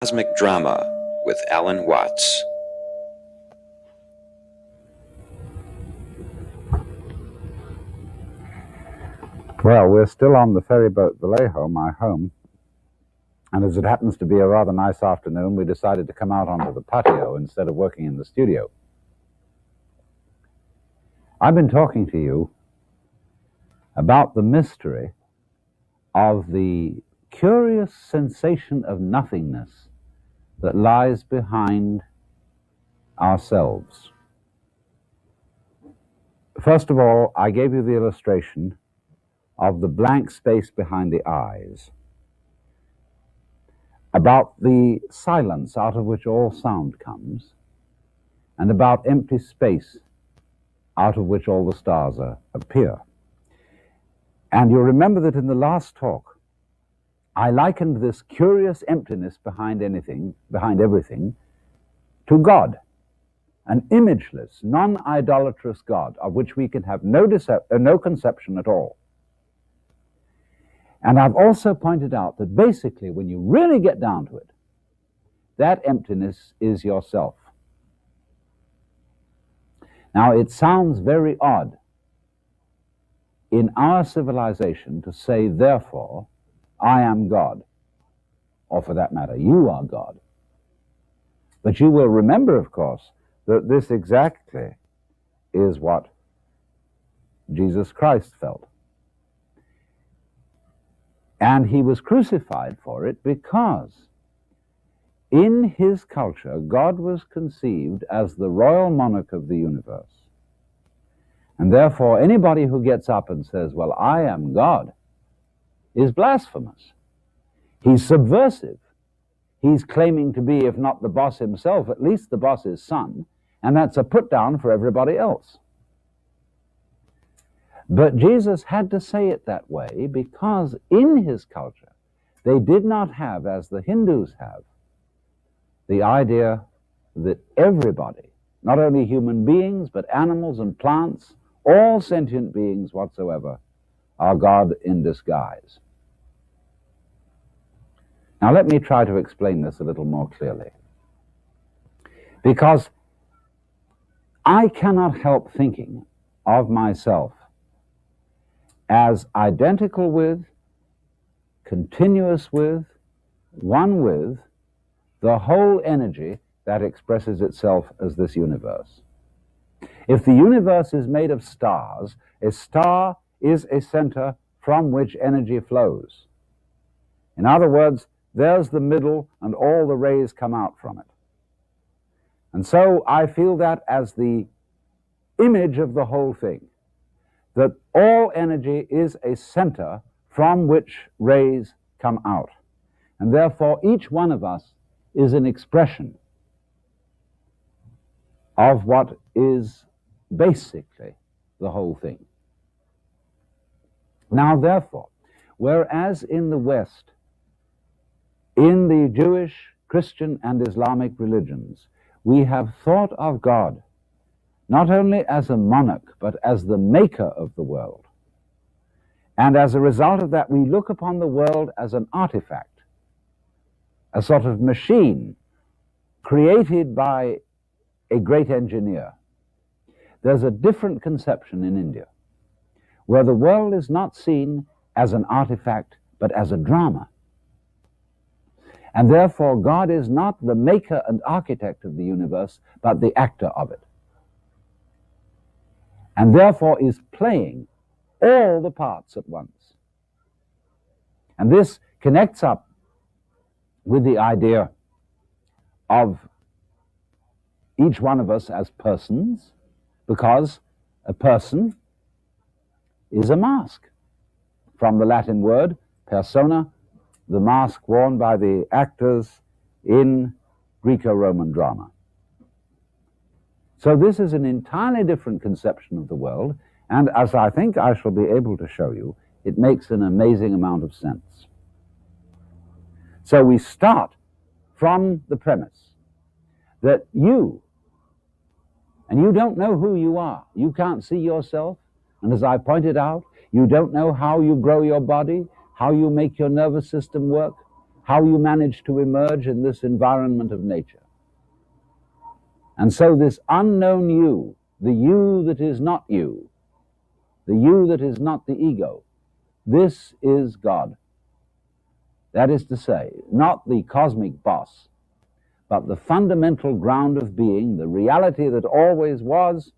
Cosmic Drama with Alan Watts. Well, we're still on the ferryboat Vallejo, my home, and as it happens to be a rather nice afternoon, we decided to come out onto the patio instead of working in the studio. I've been talking to you about the mystery of the curious sensation of nothingness that lies behind ourselves. First of all, I gave you the illustration of the blank space behind the eyes, about the silence out of which all sound comes, and about empty space out of which all the stars appear. And you'll remember that in the last talk, I likened this curious emptiness behind everything, to God, an imageless, non-idolatrous God of which we can have no conception at all. And I've also pointed out that basically, when you really get down to it, that emptiness is yourself. Now, it sounds very odd in our civilization to say, therefore, I am God, or for that matter, you are God. But you will remember, of course, that this exactly is what Jesus Christ felt. And he was crucified for it because in his culture, God was conceived as the royal monarch of the universe. And therefore, anybody who gets up and says, well, I am God, is blasphemous. He's subversive. He's claiming to be, if not the boss himself, at least the boss's son, and that's a put down for everybody else. But Jesus had to say it that way because in his culture, they did not have, as the Hindus have, the idea that everybody, not only human beings, but animals and plants, all sentient beings whatsoever, are God in disguise. Now let me try to explain this a little more clearly. Because I cannot help thinking of myself as identical with, continuous with, one with, the whole energy that expresses itself as this universe. If the universe is made of stars, a star is a center from which energy flows. In other words, there's the middle and all the rays come out from it. And so I feel that as the image of the whole thing, that all energy is a center from which rays come out. And therefore, each one of us is an expression of what is basically the whole thing. Now, therefore, whereas in the West, in the Jewish, Christian, and Islamic religions, we have thought of God not only as a monarch, but as the maker of the world. And as a result of that, we look upon the world as an artifact, a sort of machine created by a great engineer. There's a different conception in India, where the world is not seen as an artifact, but as a drama. And therefore, God is not the maker and architect of the universe, but the actor of it. And therefore is playing all the parts at once. And this connects up with the idea of each one of us as persons, because a person is a mask. From the Latin word persona, the mask worn by the actors in Greco-Roman drama. So this is an entirely different conception of the world, and as I think I shall be able to show you, it makes an amazing amount of sense. So we start from the premise that you don't know who you are. You can't see yourself, and as I pointed out, you don't know how you grow your body, how you make your nervous system work, how you manage to emerge in this environment of nature. And so this unknown you, the you that is not you, the you that is not the ego, this is God. That is to say, not the cosmic boss, but the fundamental ground of being, the reality that always was,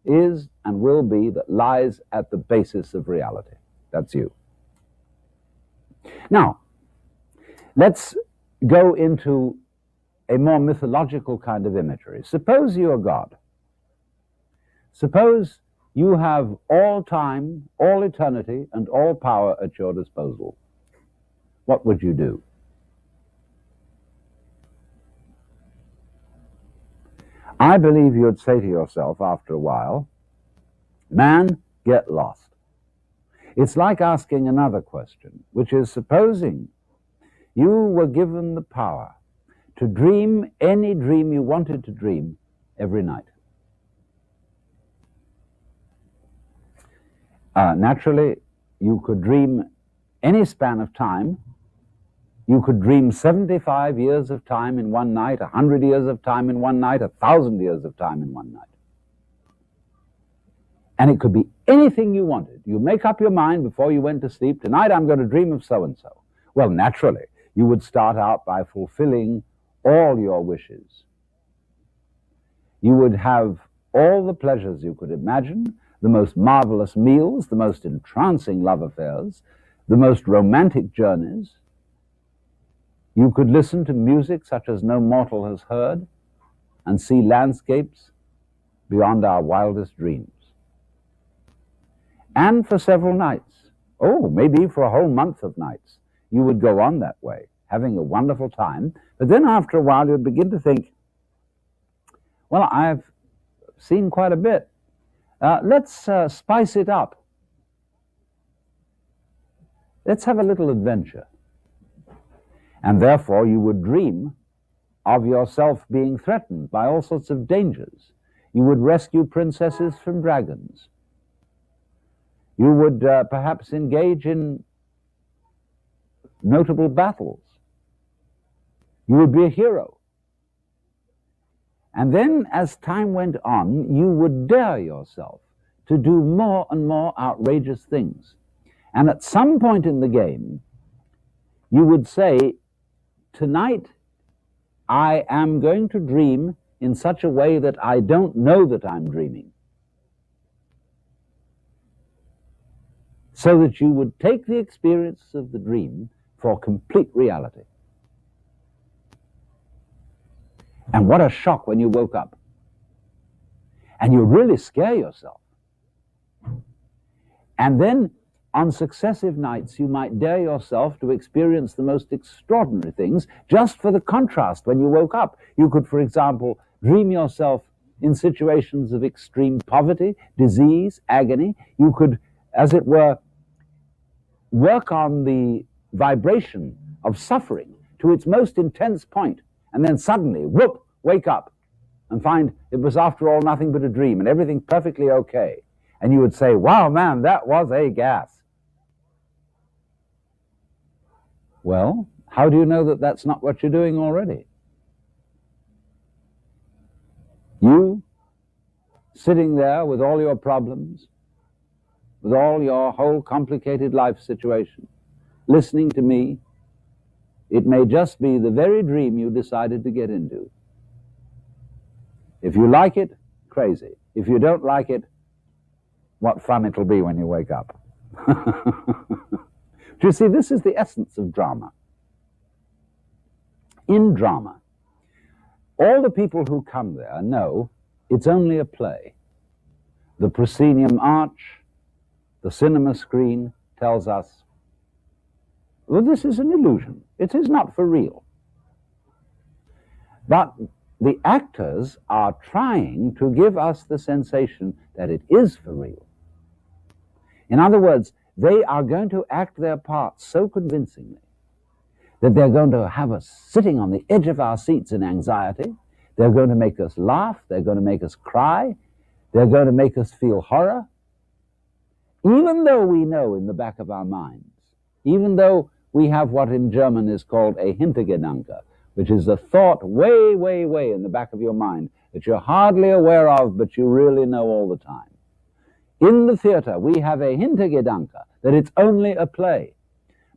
is, and will be, that lies at the basis of reality. That's you. Now, let's go into a more mythological kind of imagery. Suppose you are God. Suppose you have all time, all eternity, and all power at your disposal. What would you do? I believe you'd say to yourself after a while, man, get lost. It's like asking another question, which is, supposing you were given the power to dream any dream you wanted to dream every night. Naturally, you could dream any span of time. You could dream 75 years of time in one night, 100 years of time in one night, 1,000 years of time in one night. And it could be anything you wanted. You make up your mind before you went to sleep, tonight I'm going to dream of so-and-so. Well, naturally, you would start out by fulfilling all your wishes. You would have all the pleasures you could imagine, the most marvelous meals, the most entrancing love affairs, the most romantic journeys. You could listen to music such as no mortal has heard and see landscapes beyond our wildest dreams. And for several nights, maybe for a whole month of nights, you would go on that way, having a wonderful time. But then after a while, you'd begin to think, well, I've seen quite a bit. Let's spice it up. Let's have a little adventure. And therefore, you would dream of yourself being threatened by all sorts of dangers. You would rescue princesses from dragons. You would perhaps engage in notable battles. You would be a hero. And then, as time went on, you would dare yourself to do more and more outrageous things. And at some point in the game, you would say, tonight I am going to dream in such a way that I don't know that I'm dreaming. So that you would take the experience of the dream for complete reality. And what a shock when you woke up. And you really scare yourself. And then on successive nights, you might dare yourself to experience the most extraordinary things just for the contrast when you woke up. You could, for example, dream yourself in situations of extreme poverty, disease, agony. You could, as it were, work on the vibration of suffering to its most intense point, and then suddenly, whoop, wake up and find it was after all nothing but a dream and everything's perfectly okay. And you would say, wow, man, that was a gas. Well, how do you know that that's not what you're doing already? You, sitting there with all your problems, with all your whole complicated life situation, listening to me, it may just be the very dream you decided to get into. If you like it, crazy. If you don't like it, what fun it'll be when you wake up. Do you see, this is the essence of drama. In drama, all the people who come there know it's only a play. The proscenium arch, the cinema screen tells us, well, this is an illusion. It is not for real. But the actors are trying to give us the sensation that it is for real. In other words, they are going to act their parts so convincingly that they're going to have us sitting on the edge of our seats in anxiety. They're going to make us laugh. They're going to make us cry. They're going to make us feel horror. Even though we know in the back of our minds, even though we have what in German is called a Hintergedanke, which is a thought way, way, way in the back of your mind that you're hardly aware of, but you really know all the time. In the theater, we have a Hintergedanke, that it's only a play.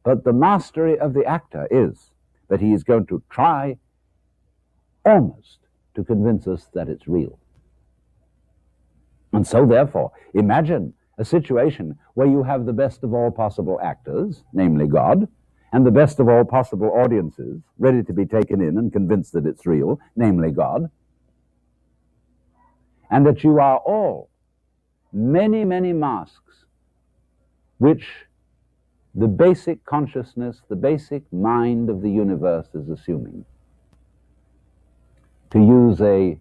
But the mastery of the actor is that he is going to try almost to convince us that it's real. And so, therefore, imagine a situation where you have the best of all possible actors, namely God, and the best of all possible audiences, ready to be taken in and convinced that it's real, namely God, and that you are all many, many masks which the basic consciousness, the basic mind of the universe is assuming. To use a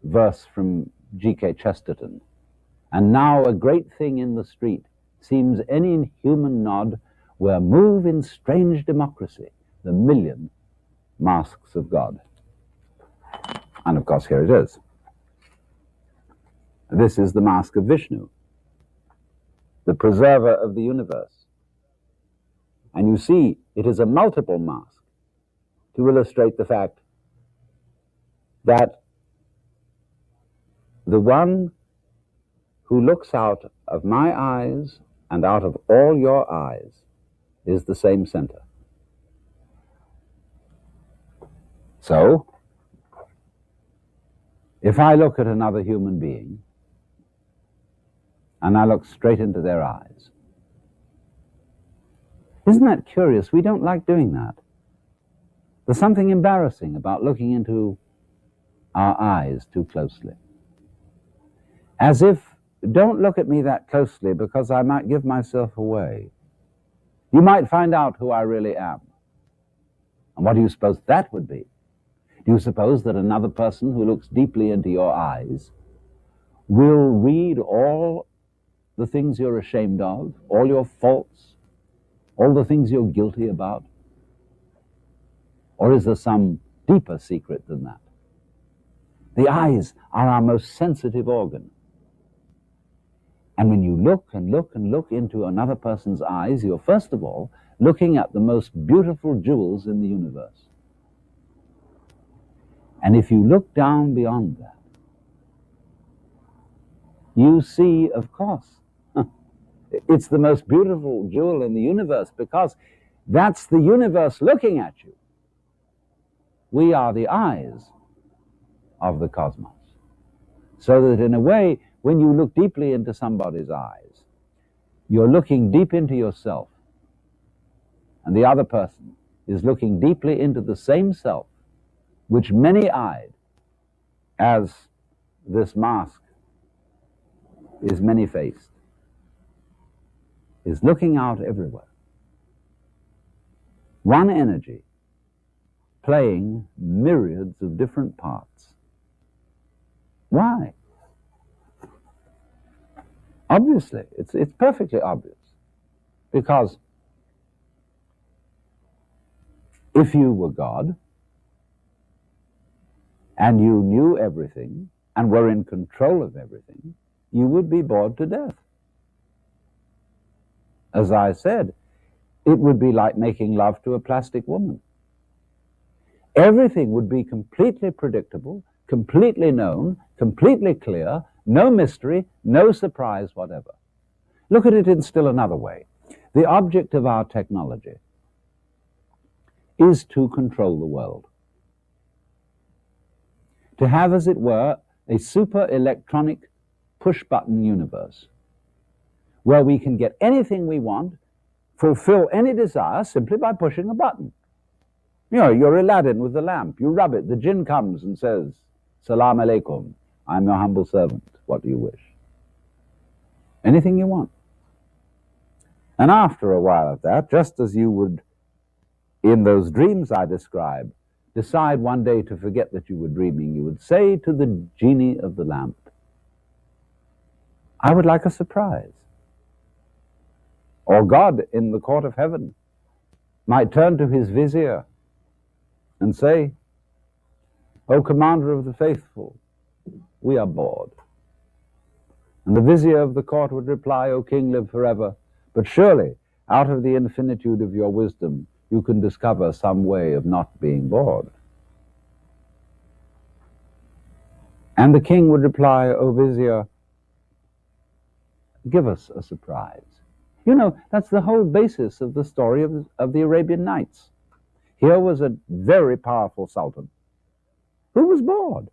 verse from G.K. Chesterton, and now a great thing in the street seems any human nod where move in strange democracy the million masks of God. And of course, here it is. This is the mask of Vishnu, the preserver of the universe. And you see, it is a multiple mask to illustrate the fact that the one who looks out of my eyes and out of all your eyes is the same center. So, if I look at another human being and I look straight into their eyes, isn't that curious? We don't like doing that. There's something embarrassing about looking into our eyes too closely. As if, don't look at me that closely because I might give myself away. You might find out who I really am. And what do you suppose that would be? Do you suppose that another person who looks deeply into your eyes will read all the things you're ashamed of, all your faults, all the things you're guilty about? Or is there some deeper secret than that? The eyes are our most sensitive organ. And when you look and look and look into another person's eyes, you're first of all looking at the most beautiful jewels in the universe. And if you look down beyond that, you see, of course, it's the most beautiful jewel in the universe because that's the universe looking at you. We are the eyes of the cosmos. So that in a way, when you look deeply into somebody's eyes, you're looking deep into yourself, and the other person is looking deeply into the same self, which many-eyed, as this mask is many-faced, is looking out everywhere. One energy playing myriads of different parts. Why? Obviously, it's perfectly obvious. Because if you were God, and you knew everything, and were in control of everything, you would be bored to death. As I said, it would be like making love to a plastic woman. Everything would be completely predictable, completely known, completely clear, no mystery, no surprise whatever. Look at it in still another way. The object of our technology is to control the world. To have, as it were, a super electronic push-button universe where we can get anything we want, fulfill any desire simply by pushing a button. You know, you're Aladdin with the lamp. You rub it, the jinn comes and says, "Salam alaikum, I'm your humble servant. What do you wish?" Anything you want. And after a while of that, just as you would, in those dreams I describe, decide one day to forget that you were dreaming, you would say to the genie of the lamp, "I would like a surprise." Or God in the court of heaven might turn to his vizier and say, "O commander of the faithful, we are bored." And the vizier of the court would reply, "O king, live forever, but surely out of the infinitude of your wisdom, you can discover some way of not being bored. And the king would reply, O vizier, give us a surprise. You know, that's the whole basis of the story of the Arabian Nights. Here was a very powerful sultan who was bored.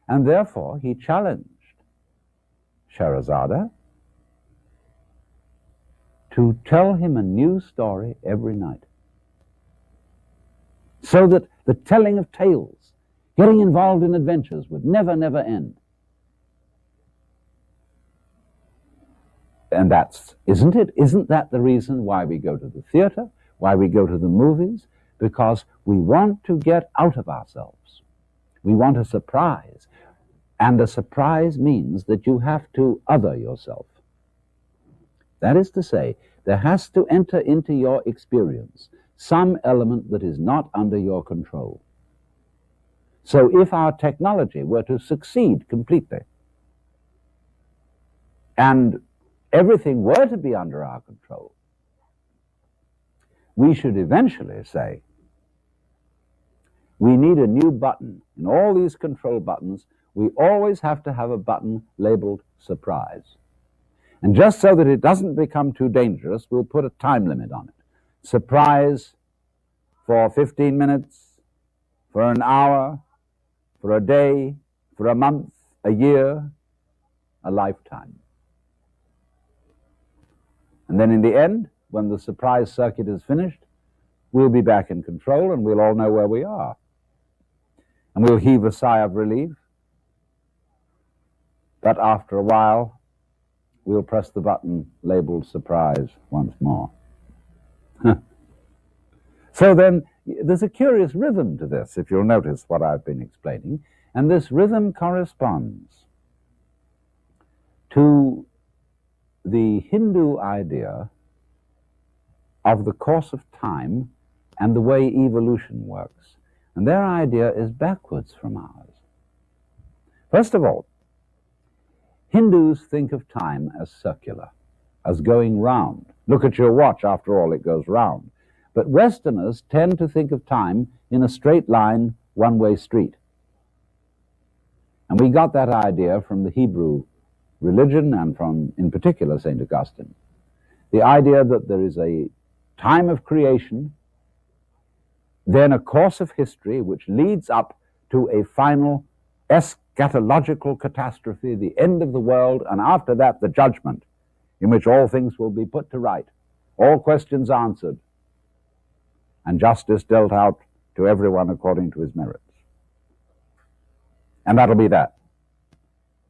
And therefore he challenged Sherazada to tell him a new story every night, so that the telling of tales, getting involved in adventures, would never, never end. And that's, isn't it? Isn't that the reason why we go to the theater, why we go to the movies? Because we want to get out of ourselves. We want a surprise. And a surprise means that you have to other yourself. That is to say, there has to enter into your experience some element that is not under your control. So if our technology were to succeed completely, and everything were to be under our control, we should eventually say, we need a new button. In all these control buttons, we always have to have a button labeled surprise. And just so that it doesn't become too dangerous, we'll put a time limit on it. Surprise for 15 minutes, for an hour, for a day, for a month, a year, a lifetime. And then in the end, when the surprise circuit is finished, we'll be back in control and we'll all know where we are. And we'll heave a sigh of relief. But after a while, we'll press the button labeled surprise once more. So then, there's a curious rhythm to this, if you'll notice what I've been explaining. And this rhythm corresponds to the Hindu idea of the course of time and the way evolution works. And their idea is backwards from ours. First of all, Hindus think of time as circular, as going round. Look at your watch, after all, it goes round. But Westerners tend to think of time in a straight line, one-way street. And we got that idea from the Hebrew religion and from, in particular, St. Augustine. The idea that there is a time of creation, then a course of history which leads up to a final eschatological catastrophe, the end of the world, and after that the judgment, in which all things will be put to right, all questions answered, and justice dealt out to everyone according to his merits. And that'll be that.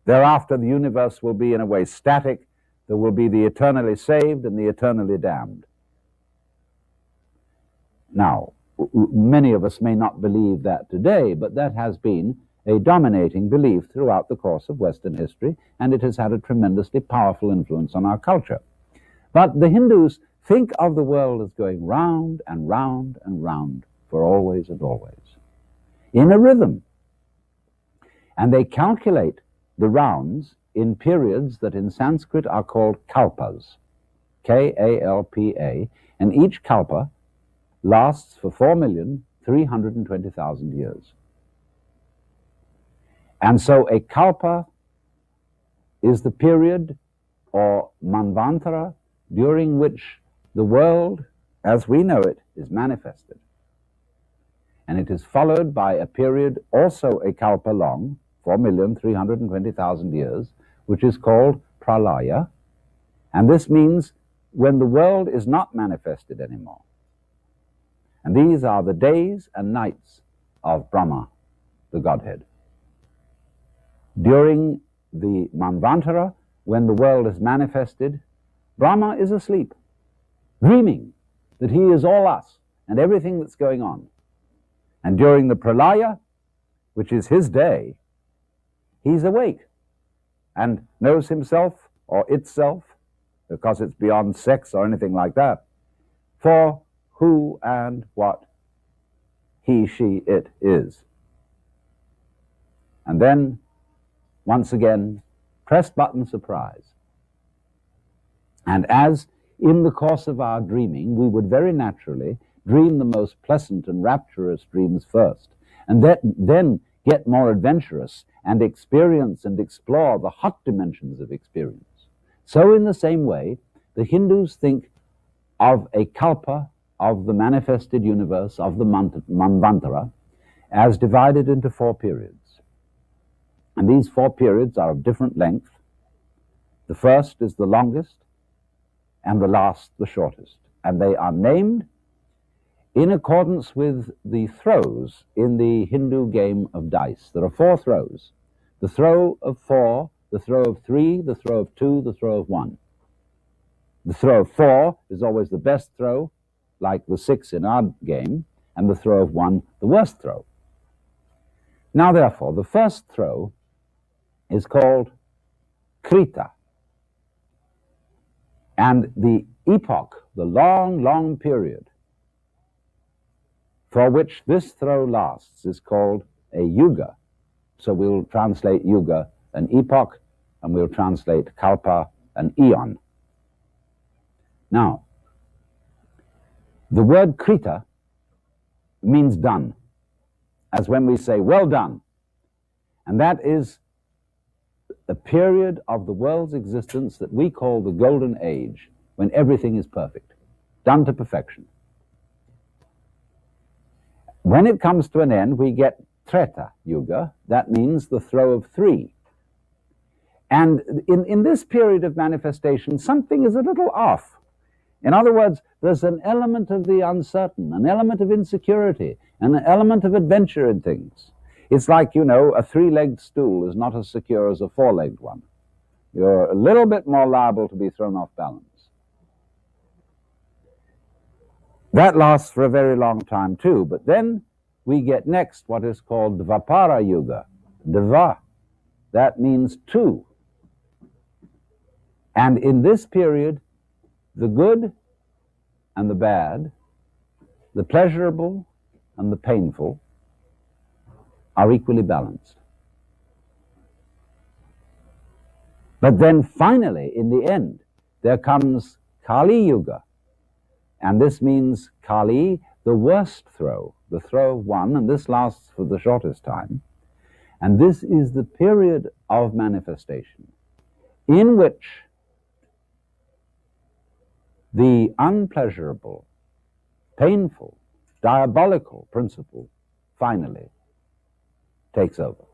Thereafter, the universe will be in a way static. There will be the eternally saved and the eternally damned. Now, many of us may not believe that today, but that has been a dominating belief throughout the course of Western history, and it has had a tremendously powerful influence on our culture. But the Hindus think of the world as going round and round and round for always and always, in a rhythm. And they calculate the rounds in periods that in Sanskrit are called kalpas, K-A-L-P-A, and each kalpa lasts for 4,320,000 years. And so a kalpa is the period, or manvantara, during which the world, as we know it, is manifested. And it is followed by a period, also a kalpa long, 4,320,000 years, which is called pralaya. And this means when the world is not manifested anymore. And these are the days and nights of Brahma, the Godhead. During the manvantara, when the world is manifested, Brahma is asleep, dreaming that he is all us and everything that's going on. And during the pralaya, which is his day, he's awake and knows himself or itself, because it's beyond sex or anything like that, for who and what he, she, it is. And then, once again, press button surprise. And as in the course of our dreaming, we would very naturally dream the most pleasant and rapturous dreams first, and then get more adventurous and experience and explore the hot dimensions of experience. So in the same way, the Hindus think of a kalpa, of the manifested universe, of the manvantara, as divided into 4 periods. And these 4 periods are of different length. The first is the longest, and the last the shortest. And they are named in accordance with the throws in the Hindu game of dice. There are 4 throws: the throw of 4, the throw of 3, the throw of 2, the throw of 1. The throw of 4 is always the best throw, like the 6 in our game, and the throw of 1, the worst throw. Now, therefore, the first throw is called Krita. And the epoch, the long, long period for which this throw lasts, is called a yuga. So we'll translate yuga an epoch, and we'll translate kalpa an eon. Now, the word Krita means done, as when we say, well done. And that is a period of the world's existence that we call the Golden Age, when everything is perfect, done to perfection. When it comes to an end, we get Treta Yuga. That means the throw of 3. And in this period of manifestation, something is a little off. In other words, there's an element of the uncertain, an element of insecurity, and an element of adventure in things. It's like, a 3-legged stool is not as secure as a 4-legged one. You're a little bit more liable to be thrown off balance. That lasts for a very long time too, but then we get next what is called Dvapara Yuga. Dva, that means 2. And in this period, the good and the bad, the pleasurable and the painful, are equally balanced. But then finally, in the end, there comes Kali Yuga. And this means Kali, the worst throw, the throw of 1, and this lasts for the shortest time. And this is the period of manifestation in which the unpleasurable, painful, diabolical principle finally takes over.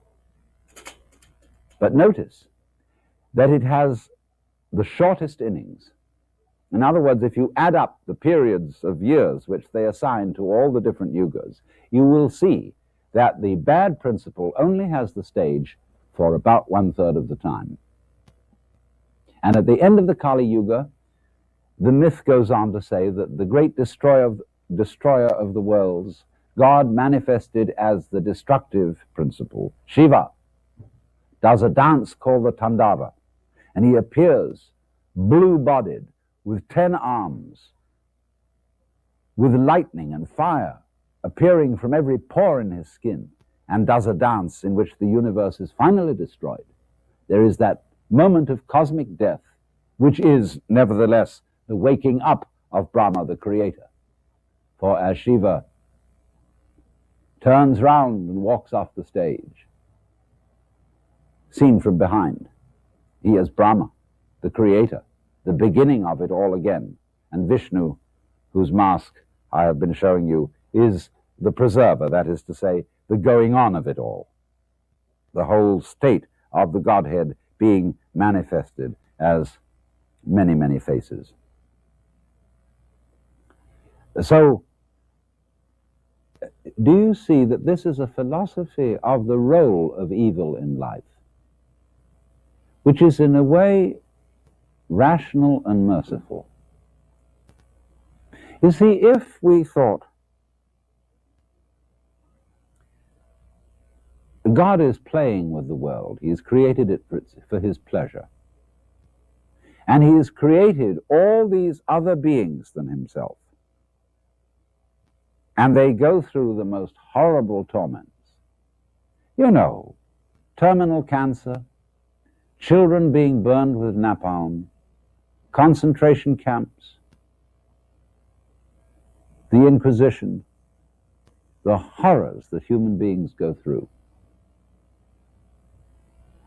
But notice that it has the shortest innings. In other words, if you add up the periods of years which they assign to all the different yugas, you will see that the bad principle only has the stage for about 1/3 of the time. And at the end of the Kali Yuga, the myth goes on to say that the great destroyer of the worlds, God manifested as the destructive principle, Shiva, does a dance called the Tandava, and he appears blue-bodied with 10 arms, with lightning and fire appearing from every pore in his skin, and does a dance in which the universe is finally destroyed. There is that moment of cosmic death, which is, nevertheless, the waking up of Brahma, the creator. For as Shiva turns round and walks off the stage, seen from behind, he is Brahma, the creator, the beginning of it all again. And Vishnu, whose mask I have been showing you, is the preserver, that is to say, the going on of it all. The whole state of the Godhead being manifested as many, many faces. So, do you see that this is a philosophy of the role of evil in life, which is in a way rational and merciful? You see, if we thought God is playing with the world, he has created it for his pleasure, and he has created all these other beings than himself, and they go through the most horrible torments. Terminal cancer, children being burned with napalm, concentration camps, the Inquisition, the horrors that human beings go through.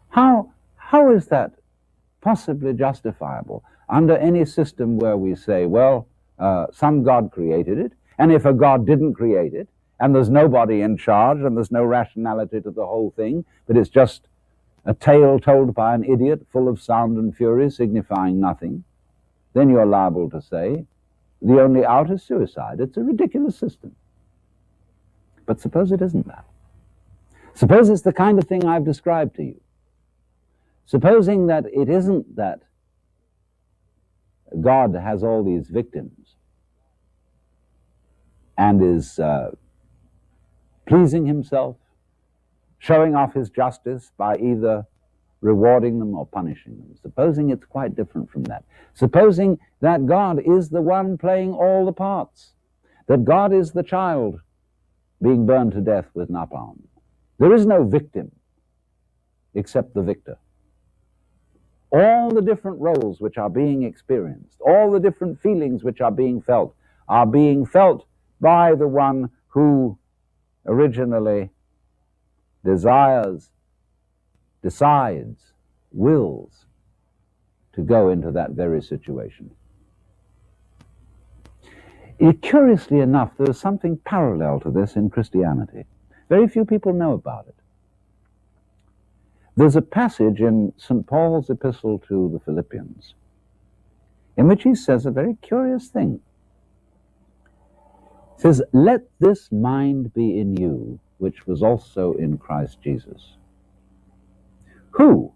How is that possibly justifiable under any system where we say, well, some God created it, and if a God didn't create it, and there's nobody in charge, and there's no rationality to the whole thing, but it's just a tale told by an idiot full of sound and fury signifying nothing, then you're liable to say, the only out is suicide. It's a ridiculous system. But suppose it isn't that. Suppose it's the kind of thing I've described to you. Supposing that it isn't that God has all these victims and is pleasing himself, showing off his justice by either rewarding them or punishing them. Supposing it's quite different from that. Supposing that God is the one playing all the parts, that God is the child being burned to death with napalm. There is no victim except the victor. All the different roles which are being experienced, all the different feelings which are being felt by the one who originally desires, decides, wills to go into that very situation. Curiously enough, there is something parallel to this in Christianity. Very few people know about it. There's a passage in St. Paul's epistle to the Philippians in which he says a very curious thing. He says, "Let this mind be in you, which was also in Christ Jesus, who,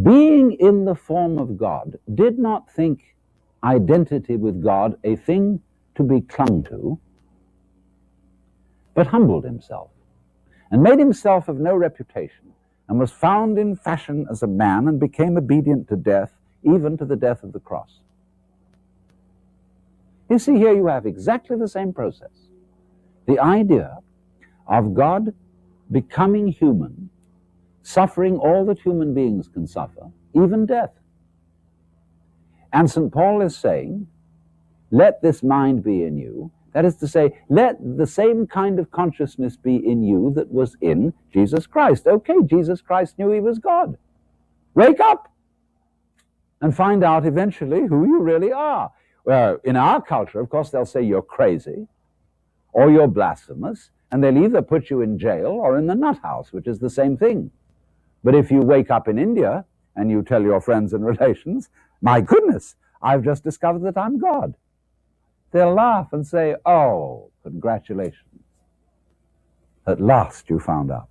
being in the form of God, did not think identity with God a thing to be clung to, but humbled himself, and made himself of no reputation, and was found in fashion as a man, and became obedient to death, even to the death of the cross." You see, here you have exactly the same process. The idea of God becoming human, suffering all that human beings can suffer, even death. And St. Paul is saying, let this mind be in you. That is to say, let the same kind of consciousness be in you that was in Jesus Christ. Okay, Jesus Christ knew he was God. Wake up and find out eventually who you really are. Well, in our culture, of course, they'll say you're crazy or you're blasphemous, and they'll either put you in jail or in the nut house, which is the same thing. But if you wake up in India and you tell your friends and relations, my goodness, I've just discovered that I'm God, they'll laugh and say, oh, congratulations. At last you found out.